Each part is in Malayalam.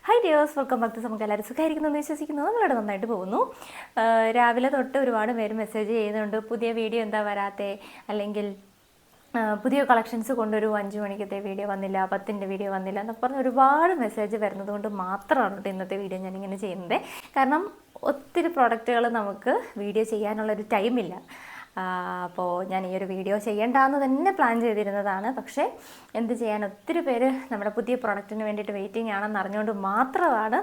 Hi dears, welcome back to നമുക്ക് എല്ലാവരും സുഖമായിരിക്കുന്നു എന്ന് വിശ്വസിക്കുന്നു. നമ്മളിവിടെ നന്നായിട്ട് പോകുന്നു. രാവിലെ തൊട്ട് ഒരുപാട് പേര് മെസ്സേജ് ചെയ്യുന്നുണ്ട്, പുതിയ വീഡിയോ എന്താ വരാത്തേ, അല്ലെങ്കിൽ പുതിയ കളക്ഷൻസ് കൊണ്ടൊരു 5 മണിക്കത്തെ വീഡിയോ വന്നില്ല, 10ൻ്റെ വീഡിയോ വന്നില്ല എന്നൊക്കെ പറഞ്ഞ് ഒരുപാട് മെസ്സേജ് വരുന്നത് കൊണ്ട് മാത്രമാണ് ഇന്നത്തെ വീഡിയോ ഞാനിങ്ങനെ ചെയ്യുന്നത്. കാരണം ഒത്തിരി പ്രോഡക്റ്റുകൾ നമുക്ക് വീഡിയോ ചെയ്യാനുള്ളൊരു ടൈമില്ല. അപ്പോൾ ഞാൻ ഈ ഒരു വീഡിയോ ചെയ്യേണ്ടെന്ന് തന്നെ പ്ലാൻ ചെയ്തിരുന്നതാണ്. പക്ഷേ എന്ത് ചെയ്യാൻ, ഒത്തിരി പേര് നമ്മുടെ പുതിയ പ്രോഡക്റ്റിന് വേണ്ടിയിട്ട് വെയിറ്റിംഗ് ആണെന്ന് അറിഞ്ഞുകൊണ്ട് മാത്രമാണ്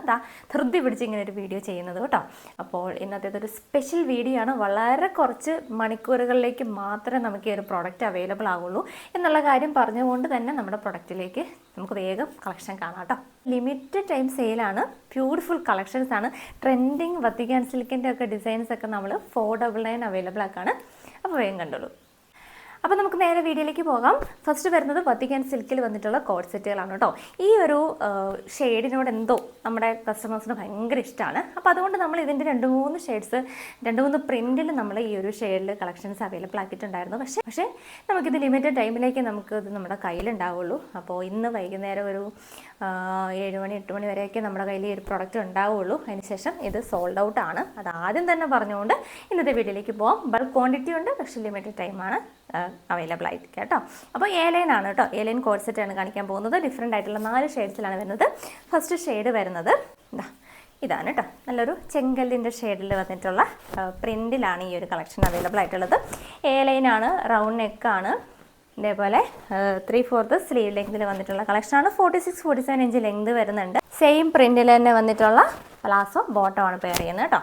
ധൃതി പിടിച്ച് ഇങ്ങനെ ഒരു വീഡിയോ ചെയ്യുന്നത് കേട്ടോ. അപ്പോൾ ഇന്നത്തേതൊരു സ്പെഷ്യൽ വീഡിയോ ആണ്. വളരെ കുറച്ച് മണിക്കൂറുകളിലേക്ക് മാത്രമേ നമുക്ക് ഈ ഒരു പ്രോഡക്റ്റ് അവൈലബിൾ ആവുള്ളൂ എന്നുള്ള കാര്യം പറഞ്ഞുകൊണ്ട് തന്നെ നമ്മുടെ പ്രൊഡക്റ്റിലേക്ക് നമുക്ക് വേഗം കളക്ഷൻ കാണാം കേട്ടോ. ലിമിറ്റഡ് ടൈം സെയിലാണ്, ബ്യൂട്ടിഫുൾ കളക്ഷൻസ് ആണ്. ട്രെൻഡിങ് വത്തിക്കാൻ സിൽക്കിൻ്റെ ഒക്കെ ഡിസൈൻസ് ഒക്കെ നമ്മൾ 499 അവൈലബിൾ ആക്കാണ്. അപ്പോൾ വേഗം കണ്ടോളൂ. അപ്പോൾ നമുക്ക് നേരെ വീഡിയോയിലേക്ക് പോകാം. ഫസ്റ്റ് വരുന്നത് വത്തിക്കാൻ സിൽക്കിൽ വന്നിട്ടുള്ള കോഡ് സെറ്റുകളാണ് കേട്ടോ. ഈ ഒരു ഷെയ്ഡിനോട് എന്തോ നമ്മുടെ കസ്റ്റമേഴ്സിന് ഭയങ്കര ഇഷ്ടമാണ്. അപ്പോൾ അതുകൊണ്ട് നമ്മൾ ഇതിൻ്റെ 2-3 ഷെയ്ഡ്സ് 2-3 പ്രിൻറ്റിൽ നമ്മൾ ഈ ഒരു ഷെയ്ഡിൽ കളക്ഷൻസ് അവൈലബിൾ ആക്കിയിട്ടുണ്ടായിരുന്നു. പക്ഷേ നമുക്കിത് ലിമിറ്റഡ് ടൈമിലേക്ക് നമുക്കിത് നമ്മുടെ കയ്യിലുണ്ടാവുള്ളൂ. അപ്പോൾ ഇന്ന് വൈകുന്നേരം ഒരു 7 മണി 8 മണി വരെയൊക്കെ നമ്മുടെ കയ്യിൽ ഈ ഒരു പ്രോഡക്റ്റ് ഉണ്ടാവുള്ളൂ. അതിനുശേഷം ഇത് സോൾഡ് ഔട്ട് ആണ്. അത് ആദ്യം തന്നെ പറഞ്ഞുകൊണ്ട് ഇന്നത്തെ വീഡിയോയിലേക്ക് പോകാം. ബൾക്ക് ക്വാണ്ടിറ്റി ഉണ്ട്, പക്ഷേ ലിമിറ്റഡ് ടൈമാണ് അവൈലബിൾ ആയിട്ട് കേട്ടോ. അപ്പോൾ A-ലൈൻ ആണ് കേട്ടോ. A-ലൈൻ കോഡ് സെറ്റാണ് കാണിക്കാൻ പോകുന്നത്. ഡിഫറെൻ്റ് ആയിട്ടുള്ള 4 ഷെയ്ഡ്സിലാണ് വരുന്നത്. ഫസ്റ്റ് ഷെയ്ഡ് വരുന്നത് ഇതാണ് കേട്ടോ. നല്ലൊരു ചെങ്കല്ലിൻ്റെ ഷെയ്ഡിൽ വന്നിട്ടുള്ള പ്രിൻറ്റിലാണ് ഈ ഒരു കളക്ഷൻ അവൈലബിൾ ആയിട്ടുള്ളത്. A-ലൈൻ ആണ്, റൗണ്ട് നെക്കാണ്. ഇതേപോലെ 3/4 സ്ലീവ് ലെങ്തിൽ വന്നിട്ടുള്ള കളക്ഷനാണ്. 46-47 ഇഞ്ച് ലെങ്ത് വരുന്നുണ്ട്. സെയിം പ്രിൻറ്റിൽ തന്നെ വന്നിട്ടുള്ള പലാസോ ബോട്ടമാണ് പെയർ ചെയ്യുന്നത് കേട്ടോ.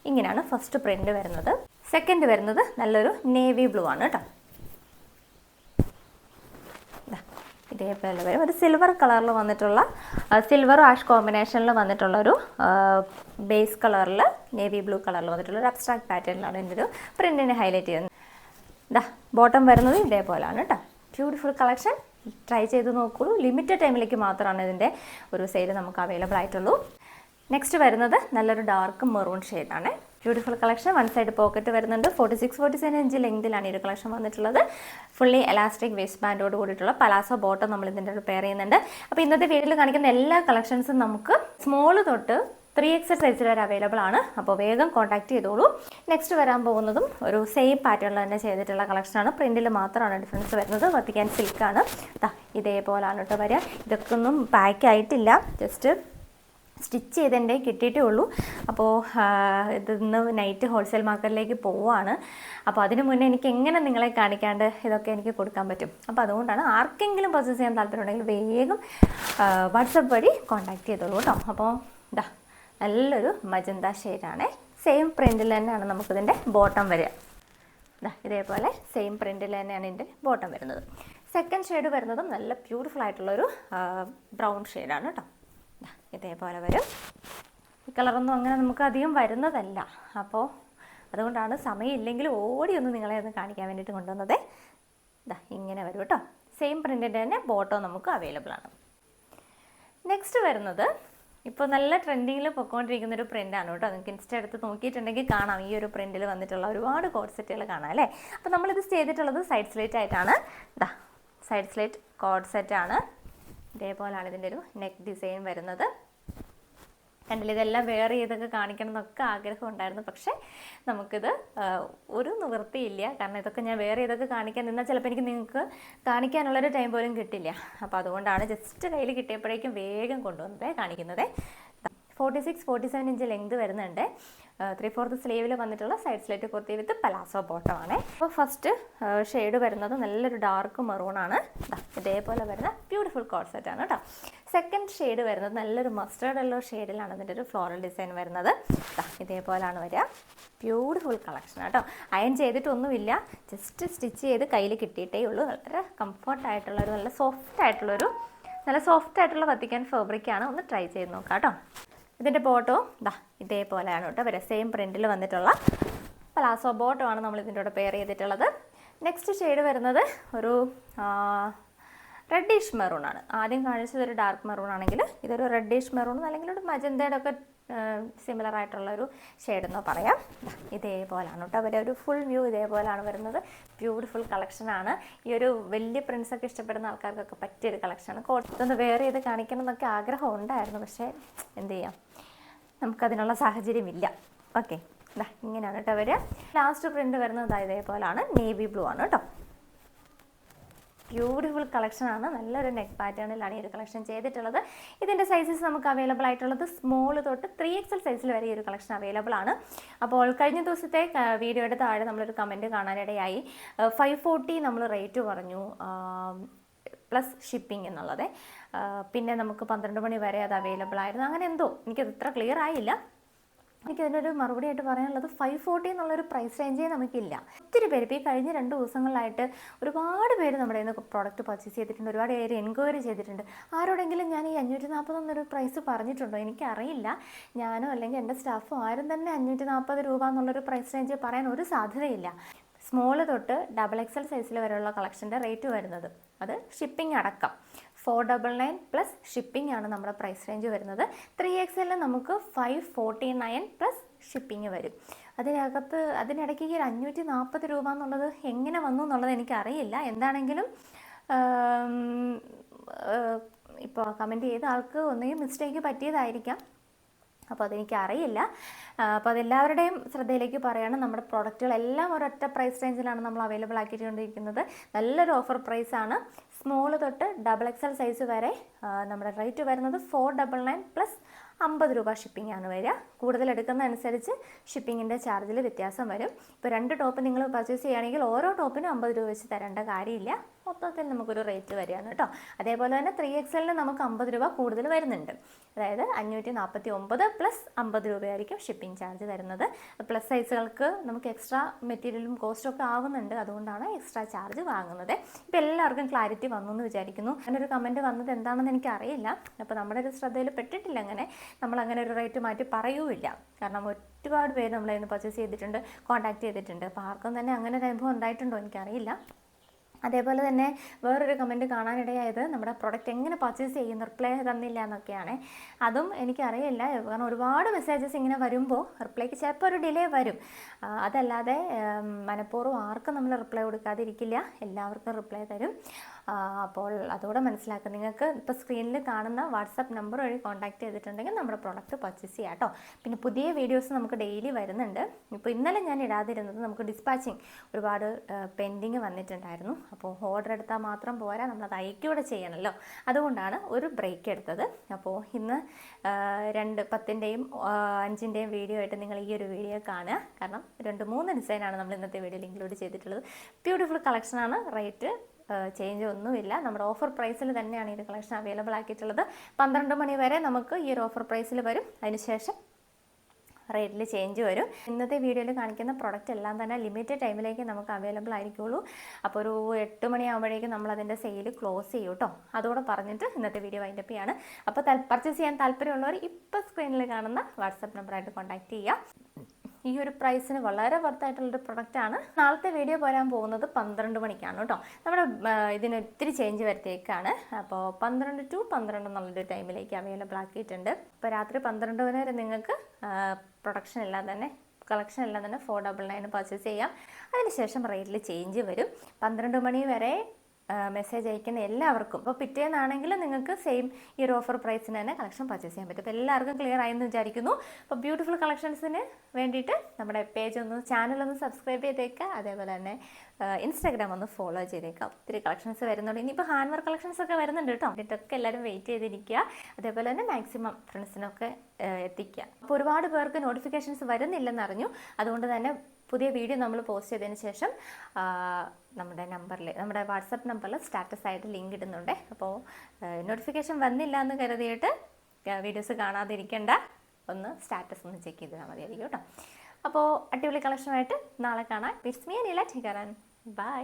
ഇങ്ങനെയാണ് ഫസ്റ്റ് പ്രിൻറ്റ് വരുന്നത്. സെക്കൻഡ് വരുന്നത് നല്ലൊരു നേവി ബ്ലൂ ആണ് കേട്ടോ. ഇതേപോലെ വരും. ഒരു സിൽവർ കളറിൽ വന്നിട്ടുള്ള, സിൽവർ ആഷ് കോമ്പിനേഷനിൽ വന്നിട്ടുള്ളൊരു ബേസ് കളറിൽ നേവി ബ്ലൂ കളറിൽ വന്നിട്ടുള്ള ഒരു അബ്സ്ട്രാക്ട് പാറ്റേണിലാണ് ഇതിൻ്റെ ഒരു പ്രിൻറ്റിനെ ഹൈലൈറ്റ് ചെയ്യുന്നത്. ബോട്ടം വരുന്നത് ഇതേപോലെയാണ് കേട്ടോ. ബ്യൂട്ടിഫുൾ കളക്ഷൻ, ട്രൈ ചെയ്ത് നോക്കുള്ളൂ. ലിമിറ്റഡ് ടൈമിലേക്ക് മാത്രമാണ് ഇതിൻ്റെ ഒരു സെയിൽ നമുക്ക് അവൈലബിൾ ആയിട്ടുള്ളൂ. നെക്സ്റ്റ് വരുന്നത് നല്ലൊരു ഡാർക്ക് മെറൂൺ ഷെയ്ഡാണ്. Beautiful collection. 1 സൈഡ് പോക്കറ്റ് വരുന്നുണ്ട്. 46-47 ഇഞ്ച് ലെങ്തിലാണ് ഈ ഒരു കളക്ഷൻ വന്നിട്ടുള്ളത്. ഫുള്ളി എലാസ്റ്റിക് വേസ്റ്റ് ബാൻഡോട് കൂടിയിട്ടുള്ള പലാസോ ബോട്ടം നമ്മൾ ഇതിൻ്റെ പെയർ ചെയ്യുന്നുണ്ട്. അപ്പോൾ ഇന്നത്തെ വീഡിയോയിൽ കാണിക്കുന്ന എല്ലാ കളക്ഷൻസും നമുക്ക് സ്മോൾ തൊട്ട് 3XL സൈസിൽ വരെ അവൈലബിൾ ആണ്. അപ്പോൾ വേഗം കോൺടാക്ട് ചെയ്തോളൂ. നെക്സ്റ്റ് വരാൻ പോകുന്നതും ഒരു സെയിം പാറ്റേണിൽ തന്നെ ചെയ്തിട്ടുള്ള കളക്ഷനാണ്. പ്രിൻറ്റിൽ മാത്രമാണ് ഡിഫറൻസ് വരുന്നത്. വത്തിക്കാൻ സിൽക്കാണ്. ഇതേപോലാണ് കേട്ടോ വരിക. ഇതൊക്കെ ഒന്നും പാക്ക് ആയിട്ടില്ല, ജസ്റ്റ് സ്റ്റിച്ച് ചെയ്തതിൻ്റെ കിട്ടിയിട്ടേ ഉള്ളൂ. അപ്പോൾ ഇതിന്ന് നൈറ്റ് ഹോൾസെയിൽ മാർക്കറ്റിലേക്ക് പോവുകയാണ്. അപ്പോൾ അതിന് മുന്നേ എനിക്ക് എങ്ങനെ നിങ്ങളെ കാണിക്കാണ്ട് ഇതൊക്കെ എനിക്ക് കൊടുക്കാൻ പറ്റും. അപ്പോൾ അതുകൊണ്ടാണ് ആർക്കെങ്കിലും പർച്ചേസ് ചെയ്യാൻ താല്പര്യമുണ്ടെങ്കിൽ വേഗം വാട്സപ്പ് വഴി കോൺടാക്ട് ചെയ്തോളൂ കേട്ടോ. അപ്പോൾ നല്ലൊരു മജന്ത ഷെയ്ഡാണ്. സെയിം പ്രിൻറ്റിൽ തന്നെയാണ് നമുക്കിതിൻ്റെ ബോട്ടം വരിക. ഇതേപോലെ സെയിം പ്രിൻറ്റിൽ തന്നെയാണ് ഇതിൻ്റെ ബോട്ടം വരുന്നത്. സെക്കൻഡ് ഷെയ്ഡ് വരുന്നതും നല്ല ബ്യൂട്ടിഫുൾ ആയിട്ടുള്ളൊരു ബ്രൗൺ ഷെയ്ഡാണ് കേട്ടോ. ഇതേപോലെ വരും. ഈ കളറൊന്നും അങ്ങനെ നമുക്ക് അധികം വരുന്നതല്ല. അപ്പോൾ അതുകൊണ്ടാണ് സമയമില്ലെങ്കിൽ ഓടിയൊന്ന് നിങ്ങളെ ഒന്ന് കാണിക്കാൻ വേണ്ടിയിട്ട് കൊണ്ടുവന്നത്. ഇങ്ങനെ വരും കേട്ടോ. സെയിം പ്രിൻറ്റിൻ്റെ തന്നെ ബോട്ടം നമുക്ക് അവൈലബിൾ ആണ്. നെക്സ്റ്റ് വരുന്നത് ഇപ്പോൾ നല്ല ട്രെൻഡിങ്ങിൽ പൊയ്ക്കൊണ്ടിരിക്കുന്നൊരു പ്രിൻ്റാണ് കേട്ടോ. നിങ്ങൾക്ക് ഇൻസ്റ്റ എടുത്ത് നോക്കിയിട്ടുണ്ടെങ്കിൽ കാണാം. ഈ ഒരു പ്രിൻറ്റിൽ വന്നിട്ടുള്ള ഒരുപാട് കോഡ് സെറ്റുകൾ കാണാം അല്ലേ. അപ്പോൾ നമ്മളിത് ചെയ്തിട്ടുള്ളത് സൈഡ് സ്ലേറ്റ് ആയിട്ടാണ്. സൈഡ് സ്ലേറ്റ് കോഡ് സെറ്റാണ്. ഇതേപോലെയാണ് ഇതിൻ്റെ ഒരു നെക്ക് ഡിസൈൻ വരുന്നത്. കണ്ടില്ല, ഇതെല്ലാം വെയർ ചെയ്തൊക്കെ കാണിക്കണം എന്നൊക്കെ ആഗ്രഹം ഉണ്ടായിരുന്നു. പക്ഷേ നമുക്കിത് ഒരു നിവൃത്തിയില്ല. കാരണം ഇതൊക്കെ ഞാൻ വെയർ ചെയ്തൊക്കെ കാണിക്കാൻ നിന്നാൽ ചിലപ്പോൾ എനിക്ക് നിങ്ങൾക്ക് കാണിക്കാനുള്ളൊരു ടൈം പോലും കിട്ടില്ല. അപ്പോൾ അതുകൊണ്ടാണ് ജസ്റ്റ് കയ്യിൽ കിട്ടിയപ്പോഴേക്കും വേഗം കൊണ്ടുവന്നത് കാണിക്കുന്നത്. 46-47 ഇഞ്ച് ലെങ്ത് വരുന്നുണ്ട്. 3/4 സ്ലീവിൽ വന്നിട്ടുള്ള side slit kurti with palazzo ബോട്ടമാണ്. അപ്പോൾ ഫസ്റ്റ് ഷെയ്ഡ് വരുന്നത് നല്ലൊരു ഡാർക്ക് മെറൂണാണ്. ഇതേപോലെ വരുന്ന ബ്യൂട്ടിഫുൾ കോഡ് സെറ്റാണ് കേട്ടോ. സെക്കൻഡ് ഷെയ്ഡ് വരുന്നത് നല്ലൊരു മസ്റ്റേർഡ് യെല്ലോ ഷെയ്ഡിലാണ് ഇതിൻ്റെ ഒരു ഫ്ലോറൽ ഡിസൈൻ വരുന്നത്. ഇതേപോലെയാണ് വരിക. ബ്യൂട്ടിഫുൾ കളക്ഷൻ കേട്ടോ. അയൺ ചെയ്തിട്ടൊന്നുമില്ല, ജസ്റ്റ് സ്റ്റിച്ച് ചെയ്ത് കയ്യിൽ കിട്ടിയിട്ടേ ഉള്ളൂ. വളരെ കംഫർട്ടായിട്ടുള്ളൊരു നല്ല സോഫ്റ്റ് ആയിട്ടുള്ള വത്തിക്കാൻ ഫാബ്രിക്കാണ്. ഒന്ന് ട്രൈ ചെയ്ത് നോക്കാം കേട്ടോ. ഇതിൻ്റെ ബോട്ടോ ഇതേപോലെയാണ് കേട്ടോ വരിക. സെയിം പ്രിൻറ്റിൽ വന്നിട്ടുള്ള പലാസോ ബോട്ടമാണ് നമ്മൾ ഇതിൻ്റെ കൂടെ പെയർ ചെയ്തിട്ടുള്ളത്. നെക്സ്റ്റ് ഷെയ്ഡ് വരുന്നത് ഒരു റെഡിഷ് മെറൂൺ ആണ്. ആദ്യം കാണിച്ചത് ഒരു ഡാർക്ക് മെറൂൺ ആണെങ്കിൽ ഇതൊരു റെഡിഷ് മെറൂൺ അല്ലെങ്കിൽ ഒരു മജന്തയുടെ ഒക്കെ സിമിലർ ആയിട്ടുള്ള ഒരു ഷെയ്ഡ് എന്നോ പറയാം. ഇതേപോലെയാണ് കേട്ടോ അവരുടെ ഒരു ഫുൾ വ്യൂ ഇതേപോലെയാണ് വരുന്നത്. ബ്യൂട്ടിഫുൾ കളക്ഷനാണ്. ഈ ഒരു വലിയ പ്രിൻസൊക്കെ ഇഷ്ടപ്പെടുന്ന ആൾക്കാർക്കൊക്കെ പറ്റിയൊരു കളക്ഷനാണ്. ഇതൊന്ന് വേറെ ചെയ്ത് കാണിക്കണം എന്നൊക്കെ ആഗ്രഹം ഉണ്ടായിരുന്നു, പക്ഷേ എന്ത് ചെയ്യാം, നമുക്കതിനുള്ള സാഹചര്യമില്ല. ഓക്കെ, ഇങ്ങനെയാണ് കേട്ടോ വരിക. ലാസ്റ്റ് പ്രിൻ്റ് വരുന്നത് ഇതേപോലെയാണ്. നേവി ബ്ലൂ ആണ് കേട്ടോ. ബ്യൂട്ടിഫുൾ കളക്ഷനാണ്. നല്ലൊരു നെക്ക് പാറ്റേണിലാണ് ഈ ഒരു കളക്ഷൻ ചെയ്തിട്ടുള്ളത്. ഇതിൻ്റെ സൈസസ് നമുക്ക് അവൈലബിൾ ആയിട്ടുള്ളത് സ്മോൾ തൊട്ട് 3XL സൈസിൽ വരെ ഈ ഒരു കളക്ഷൻ അവൈലബിൾ ആണ്. അപ്പോൾ കഴിഞ്ഞ ദിവസത്തെ വീഡിയോയുടെ താഴെ നമ്മളൊരു കമൻറ്റ് കാണാനിടയായി. 540 നമ്മൾ റേറ്റ് പറഞ്ഞു പ്ലസ് ഷിപ്പിംഗ് എന്നുള്ളത്. പിന്നെ നമുക്ക് 12 മണി വരെ അത് അവൈലബിൾ ആയിരുന്നു. അങ്ങനെ എന്തോ എനിക്കത് ഇത്ര ക്ലിയർ ആയില്ല. എനിക്കതിനൊരു മറുപടി ആയിട്ട് പറയാനുള്ളത് 540 എന്നുള്ളൊരു പ്രൈസ് റേഞ്ചേ നമുക്കില്ല. ഒത്തിരി പേര് ഇപ്പോൾ ഈ കഴിഞ്ഞ 2 ദിവസങ്ങളിലായിട്ട് ഒരുപാട് പേര് നമ്മുടെ കയ്യിൽ നിന്ന് പ്രോഡക്റ്റ് പർച്ചേസ് ചെയ്തിട്ടുണ്ട്. ഒരുപാട് പേര് എൻക്വയറി ചെയ്തിട്ടുണ്ട്. ആരോടെങ്കിലും ഞാൻ ഈ 540 എന്നൊരു പ്രൈസ് പറഞ്ഞിട്ടുണ്ടോ? എനിക്കറിയില്ല. ഞാനോ അല്ലെങ്കിൽ എൻ്റെ സ്റ്റാഫോ ആരും തന്നെ 540 രൂപ എന്നുള്ളൊരു പ്രൈസ് റേഞ്ച് പറയാൻ ഒരു സാധ്യതയില്ല. സ്മോൾ തൊട്ട് XXL സൈസിൽ വരെയുള്ള കളക്ഷൻ്റെ റേറ്റ് വരുന്നത്, അത് ഷിപ്പിംഗ് അടക്കം 499 പ്ലസ് ഷിപ്പിംഗ് ആണ് നമ്മുടെ പ്രൈസ് റേഞ്ച് വരുന്നത്. 3XL നമുക്ക് 549 പ്ലസ് ഷിപ്പിംഗ് വരും. അതിനിടയ്ക്ക് ഈ 540 രൂപ എന്നുള്ളത് എങ്ങനെ വന്നു എന്നുള്ളത് എനിക്കറിയില്ല. എന്താണെങ്കിലും ഇപ്പോൾ കമൻറ്റ് ചെയ്ത ആൾക്ക് ഒന്നെങ്കിൽ മിസ്റ്റേക്ക് പറ്റിയതായിരിക്കാം. അപ്പോൾ അതെനിക്ക് അറിയില്ല. അപ്പോൾ അതെല്ലാവരുടെയും ശ്രദ്ധയിലേക്ക് പറയുകയാണ്. നമ്മുടെ പ്രോഡക്റ്റുകളെല്ലാം ഒരൊറ്റ പ്രൈസ് റേഞ്ചിലാണ് നമ്മൾ അവൈലബിൾ ആക്കിക്കൊണ്ടിരിക്കുന്നത്. നല്ലൊരു ഓഫർ പ്രൈസാണ്. സ്മോൾ തൊട്ട് XXL സൈസ് വരെ നമ്മുടെ റേറ്റ് വരുന്നത് 499 പ്ലസ് 50 രൂപ ഷിപ്പിംഗ് ആണ് വരിക. കൂടുതൽ എടുക്കുന്ന അനുസരിച്ച് ഷിപ്പിങ്ങിൻ്റെ ചാർജിൽ വ്യത്യാസം വരും. ഇപ്പോൾ 2 ടോപ്പ് നിങ്ങൾ പർച്ചേസ് ചെയ്യുകയാണെങ്കിൽ ഓരോ ടോപ്പിനും 50 രൂപ വെച്ച് തരേണ്ട കാര്യമില്ല. മൊത്തത്തിൽ നമുക്കൊരു റേറ്റ് വരികയാണ് കേട്ടോ. അതേപോലെ തന്നെ 3XLന് നമുക്ക് 50 രൂപ കൂടുതൽ വരുന്നുണ്ട്. അതായത് 549 പ്ലസ് 50 രൂപയായിരിക്കും ഷിപ്പിംഗ് ചാർജ് വരുന്നത്. പ്ലസ് സൈസുകൾക്ക് നമുക്ക് എക്സ്ട്രാ മെറ്റീരിയലും കോസ്റ്റും ഒക്കെ ആകുന്നുണ്ട്. അതുകൊണ്ടാണ് എക്സ്ട്രാ ചാർജ് വാങ്ങുന്നത്. ഇപ്പോൾ എല്ലാവർക്കും ക്ലാരിറ്റി വന്നു എന്ന് വിചാരിക്കുന്നു. അങ്ങനെ ഒരു കമൻറ്റ് വന്നത് എന്താണെന്ന് എനിക്കറിയില്ല. അപ്പോൾ നമ്മുടെ ഒരു ശ്രദ്ധയിൽ പെട്ടിട്ടില്ല. നമ്മളങ്ങനെ ഒരു റേറ്റ് മാറ്റി പറയുമില്ല. കാരണം ഒരുപാട് പേര് നമ്മളതിൽ നിന്ന് പർച്ചേസ് ചെയ്തിട്ടുണ്ട്, കോൺടാക്ട് ചെയ്തിട്ടുണ്ട്. അപ്പോൾ ആർക്കും തന്നെ അങ്ങനെ ഒരു അനുഭവം ഉണ്ടായിട്ടുണ്ടോ എനിക്കറിയില്ല. അതേപോലെ തന്നെ വേറൊരു കമൻറ്റ് കാണാനിടയായത് നമ്മുടെ പ്രൊഡക്റ്റ് എങ്ങനെ പർച്ചേസ് ചെയ്യുന്നു, റിപ്ലൈ തന്നില്ല എന്നൊക്കെയാണ്. അതും എനിക്കറിയില്ല. കാരണം ഒരുപാട് മെസ്സേജസ് ഇങ്ങനെ വരുമ്പോൾ റിപ്ലൈക്ക് ചിലപ്പോൾ ഒരു ഡിലേ വരും. അതല്ലാതെ മനഃപൂർവ്വം ആർക്കും നമ്മൾ റിപ്ലൈ കൊടുക്കാതിരിക്കില്ല. എല്ലാവർക്കും റിപ്ലൈ തരും. അപ്പോൾ അതോടെ മനസ്സിലാക്കുക. നിങ്ങൾക്ക് ഇപ്പോൾ സ്ക്രീനിൽ കാണുന്ന വാട്സപ്പ് നമ്പർ വഴി കോൺടാക്ട് ചെയ്തിട്ടുണ്ടെങ്കിൽ നമ്മുടെ പ്രോഡക്റ്റ് പർച്ചേസ് ചെയ്യാം കേട്ടോ. പിന്നെ പുതിയ വീഡിയോസ് നമുക്ക് ഡെയിലി വരുന്നുണ്ട്. ഇപ്പോൾ ഇന്നലെ ഞാൻ ഇടാതിരുന്നത് നമുക്ക് ഡിസ്പാച്ചിങ് ഒരുപാട് പെൻഡിങ് വന്നിട്ടുണ്ടായിരുന്നു. അപ്പോൾ ഓർഡർ എടുത്താൽ മാത്രം പോരാ, നമ്മളത് അയക്കുകയൂടെ ചെയ്യണമല്ലോ. അതുകൊണ്ടാണ് ഒരു ബ്രേക്ക് എടുത്തത്. അപ്പോൾ ഇന്ന് 10ൻ്റെയും 5ൻ്റെയും വീഡിയോ ആയിട്ട് നിങ്ങൾ ഈ ഒരു വീഡിയോ കാണുക. കാരണം 2-3 ഡിസൈനാണ് നമ്മൾ ഇന്നത്തെ വീഡിയോയിൽ ഇൻക്ലൂഡ് ചെയ്തിട്ടുള്ളത്. ബ്യൂട്ടിഫുൾ കളക്ഷനാണ്. റേറ്റ് ചേഞ്ച് ഒന്നുമില്ല. നമ്മുടെ ഓഫർ പ്രൈസിൽ തന്നെയാണ് ഈ ഒരു കളക്ഷൻ അവൈലബിൾ ആക്കിയിട്ടുള്ളത്. 12 മണി വരെ നമുക്ക് ഈ ഒരു ഓഫർ പ്രൈസിൽ വരും. അതിനുശേഷം റേറ്റിൽ ചേഞ്ച് വരും. ഇന്നത്തെ വീഡിയോയിൽ കാണിക്കുന്ന പ്രൊഡക്റ്റ് എല്ലാം തന്നെ ലിമിറ്റഡ് ടൈമിലേക്ക് നമുക്ക് അവൈലബിൾ ആയിരിക്കുള്ളൂ. അപ്പോൾ ഒരു 8 മണിയാകുമ്പോഴേക്കും നമ്മളതിൻ്റെ സെയിൽ ക്ലോസ് ചെയ്യും കേട്ടോ. അതോടെ പറഞ്ഞിട്ട് ഇന്നത്തെ വീഡിയോ വൈൻഡപ്പ് ചെയ്യാണ്. അപ്പോൾ പർച്ചേസ് ചെയ്യാൻ താല്പര്യമുള്ളവർ ഇപ്പോൾ സ്ക്രീനിൽ കാണുന്ന വാട്സപ്പ് നമ്പറായിട്ട് കോൺടാക്ട് ചെയ്യുക. ഈ ഒരു പ്രൈസിന് വളരെ വർത്തായിട്ടുള്ളൊരു പ്രൊഡക്റ്റാണ്. നാളത്തെ വീഡിയോ പോരാൻ പോകുന്നത് 12 മണിക്കാണ് കേട്ടോ. നമ്മുടെ ഇതിന് ഒത്തിരി ചേഞ്ച് വരുത്തേക്കാണ്. അപ്പോൾ 12 to 12 എന്നുള്ളൊരു ടൈമിലേക്ക് അവൈലബിൾ ആക്കിയിട്ടുണ്ട്. ഇപ്പോൾ രാത്രി 12 വരെ നിങ്ങൾക്ക് കളക്ഷൻ എല്ലാം തന്നെ 499 പർച്ചേസ് ചെയ്യാം. അതിനുശേഷം റേറ്റിൽ ചേഞ്ച് വരും. 12 മണി വരെ മെസ്സേജ് അയക്കുന്ന എല്ലാവർക്കും ഇപ്പോൾ പിറ്റേന്നാണെങ്കിൽ നിങ്ങൾക്ക് സെയിം ഈ ഒരു ഓഫർ പ്രൈസിന് തന്നെ കളക്ഷൻ പർച്ചേസ് ചെയ്യാൻ പറ്റും. അപ്പോൾ എല്ലാവർക്കും ക്ലിയർ ആയെന്ന് വിചാരിക്കുന്നു. അപ്പോൾ ബ്യൂട്ടിഫുൾ കളക്ഷൻസിന് വേണ്ടിയിട്ട് നമ്മുടെ ചാനലൊന്ന് സബ്സ്ക്രൈബ് ചെയ്തേക്കുക. അതേപോലെ തന്നെ ഇൻസ്റ്റാഗ്രാം ഒന്ന് ഫോളോ ചെയ്തേക്കുക. ഒത്തിരി കളക്ഷൻസ് വരുന്നുണ്ട്. ഇനിയിപ്പോൾ ഹാൻഡ് വർക്ക് കളക്ഷൻസ് ഒക്കെ വരുന്നുണ്ട് കേട്ടോ. അതിൻ്റെയൊക്കെ എല്ലാവരും വെയിറ്റ് ചെയ്തിരിക്കുക. അതേപോലെ തന്നെ മാക്സിമം ഫ്രണ്ട്സിനൊക്കെ എത്തിക്കുക. അപ്പോൾ ഒരുപാട് പേർക്ക് നോട്ടിഫിക്കേഷൻസ് വരുന്നില്ലെന്ന് അറിഞ്ഞു. അതുകൊണ്ട് തന്നെ പുതിയ വീഡിയോ നമ്മൾ പോസ്റ്റ് ചെയ്തതിന് ശേഷം നമ്മുടെ വാട്സപ്പ് നമ്പറിൽ സ്റ്റാറ്റസ് ആയിട്ട് ലിങ്ക് ഇടുന്നുണ്ട്. അപ്പോൾ നോട്ടിഫിക്കേഷൻ വന്നില്ല എന്ന് കരുതിയിട്ട് വീഡിയോസ് കാണാതിരിക്കേണ്ട, ഒന്ന് സ്റ്റാറ്റസ് ഒന്ന് ചെക്ക് ചെയ്താൽ മതിയായിരിക്കും കേട്ടോ. അപ്പോൾ അടിപൊളി കളക്ഷനുമായിട്ട് നാളെ കാണാം. ഇറ്റ്സ് മീ അനില ഠികാരൻ. ബൈ.